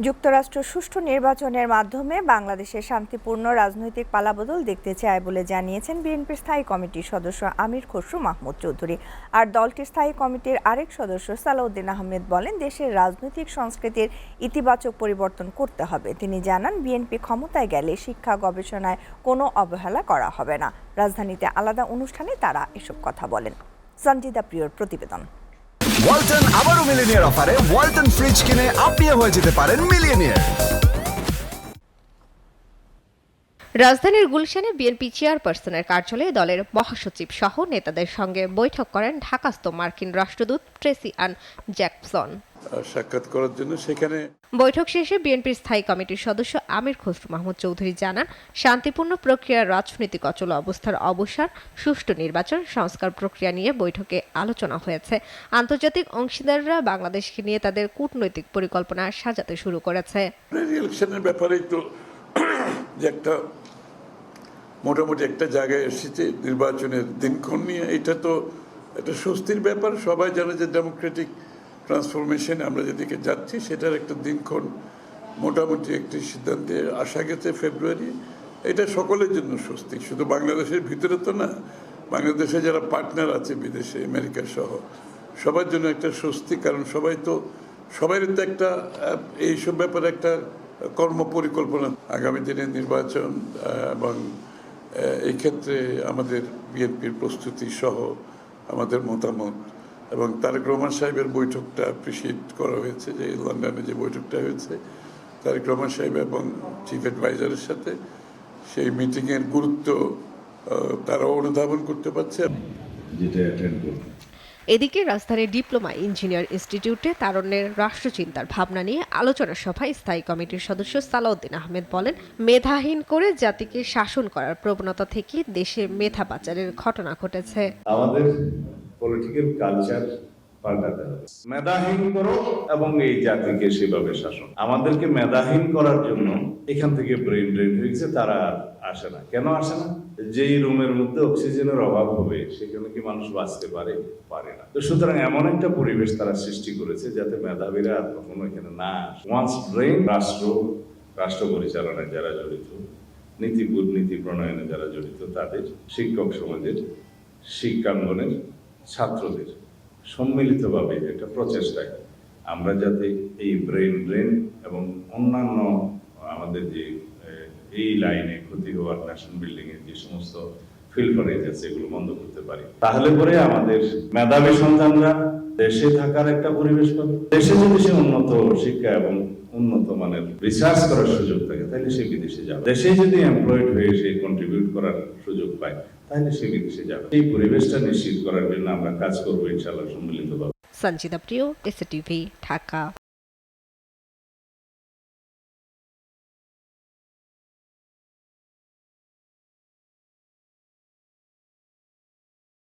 যুক্তরাষ্ট্র সুষ্ঠু নির্বাচনের মাধ্যমে বাংলাদেশের শান্তিপূর্ণ রাজনৈতিক পালাবদল দেখতে চায় বলে জানিয়েছেন বিএনপির স্থায়ী কমিটির সদস্য আমির খসরু মাহমুদ চৌধুরী। আর দলটির স্থায়ী কমিটির আরেক সদস্য সালাউদ্দিন আহমেদ বলেন, দেশের রাজনৈতিক সংস্কৃতির ইতিবাচক পরিবর্তন করতে হবে। তিনি জানান, বিএনপি ক্ষমতায় গেলে শিক্ষা গবেষণায় কোনো অবহেলা করা হবে না। রাজধানীতে আলাদা অনুষ্ঠানে তারা এসব কথা বলেন। সঞ্জিদা প্রিয়র প্রতিবেদন। ওয়ালটন আবারও মিলিনিয়ার অফারে ওয়ালটন ফ্রিজ কিনে আপনিও হয়ে যেতে পারেন মিলিয়নিয়ার। রাজধানীর গুলশানে বিএনপি চেয়ারপারসনের কার্যালয়ে দলের মহাসচিব সহ নেতাদের সঙ্গে বৈঠক করেন ঢাকাস্থ মার্কিন রাষ্ট্রদূত ট্রেসি আন জ্যাকসন। সাক্ষাৎ করার জন্য সেখানে বৈঠক শেষে বিএনপির স্থায়ী কমিটির সদস্য আমির খসরু মাহমুদ চৌধুরী জানান, শান্তিপূর্ণ প্রক্রিয়ার রাজনৈতিক অচল অবস্থার অবসান, সুষ্ঠু নির্বাচন, সংস্কার প্রক্রিয়া নিয়ে বৈঠকে আলোচনা হয়েছে। আন্তর্জাতিক অংশীদাররা বাংলাদেশকে নিয়ে তাদের কূটনৈতিক পরিকল্পনা সাজাতে শুরু করেছে। ইলেকশনের ব্যাপারে একটু যে একটা মোটামুটি একটা জায়গায় এসেছে নির্বাচনের দিনক্ষণ নিয়ে, এটা তো একটা স্বস্তির ব্যাপার। সবাই জানে যে ডেমোক্রেটিক ট্রান্সফরমেশন আমরা যেদিকে যাচ্ছি সেটার একটা দিনক্ষণ মোটামুটি একটি সিদ্ধান্তে আসা গেছে ফেব্রুয়ারি। এটা সকলের জন্য স্বস্তি, শুধু বাংলাদেশের ভিতরে তো না, বাংলাদেশে যারা পার্টনার আছে বিদেশে, আমেরিকা সহ সবার জন্য একটা স্বস্তি। কারণ সবারই তো একটা এইসব ব্যাপারে একটা কর্ম পরিকল্পনা, আগামী দিনের নির্বাচন এবং এই ক্ষেত্রে আমাদের বিএনপির প্রস্তুতি সহ আমাদের মতামত এবং তারেক রহমান সাহেবের বৈঠকটা অ্যাপ্রিসিয়েট করা হয়েছে, যে লন্ডনে যে বৈঠকটা হয়েছে তারেক রহমান সাহেব এবং চিফ অ্যাডভাইজারের সাথে, সেই মিটিংয়ের গুরুত্ব তারাও অনুধাবন করতে পারছে। এদিকে রাজধানীর ডিপ্লোমা ইঞ্জিনিয়ার ইনস্টিটিউটে তারুণ্যের রাষ্ট্রচিন্তার ভাবনা নিয়ে আলোচনা সভায় স্থায়ী কমিটির সদস্য সালাউদ্দিন আহমেদ বলেন, মেধাহীন করে জাতিকে শাসন করার প্রবণতা থেকে দেশে মেধা পাচারের ঘটনা ঘটেছে। আমাদের পলিটিক্যাল কালচার পাল্টাতে হবে। মেধাহীন করো এবং এই জাতিকে সেভাবে শাসন। আমাদেরকে মেধাহীন করার জন্য এখান থেকে ব্রেন ড্রেন হয়েছে, তারা আসে না। কেন আসে না? যেই রুমের মধ্যে অক্সিজেনের অভাব হবে সেখানে কি মানুষ বাঁচতে পারে? পারে না। তো সুতরাং এমন একটা পরিবেশ তারা সৃষ্টি করেছে যাতে মেধাবীরা আর কখনো এখানে না আসে। ওয়ান্স ব্রেন, রাষ্ট্র পরিচালনায় যারা জড়িত, নীতি প্রণয়নে যারা জড়িত, তাদের শিক্ষক সমাজের, শিক্ষাঙ্গনের, ছাত্রদের সম্মিলিতভাবে একটা প্রচেষ্টায় আমরা যাতে এই ব্রেন ড্রেন এবং অন্যান্য আমাদের যে এই লাইনে ক্ষতি হওয়ার ন্যাশনাল বিল্ডিং এর যে সমস্ত ফিল্টারেজ আছে এগুলো বন্ধ করতে পারি, তাহলে পরে আমাদের মেধাবী সন্তানরা দেশে থাকার একটা পরিবেশ পাবে। দেশে যদি সে উন্নত শিক্ষা এবং উন্নত মানের রিসার্চ করার সুযোগ থাকে তাহলে সে বিদেশে যাবে। দেশে যদি এমপ্লয়েড হয়ে সে কন্ট্রিবিউট করার সুযোগ পায় তাহলে সে বিদেশে যাবে। এই পরিবেশটা নিশ্চিত করার জন্য আমরা কাজ করবো ইনশাআল্লাহ সম্মিলিতভাবে। সঞ্জিদা প্রিয়, এসটিভি, ঢাকা।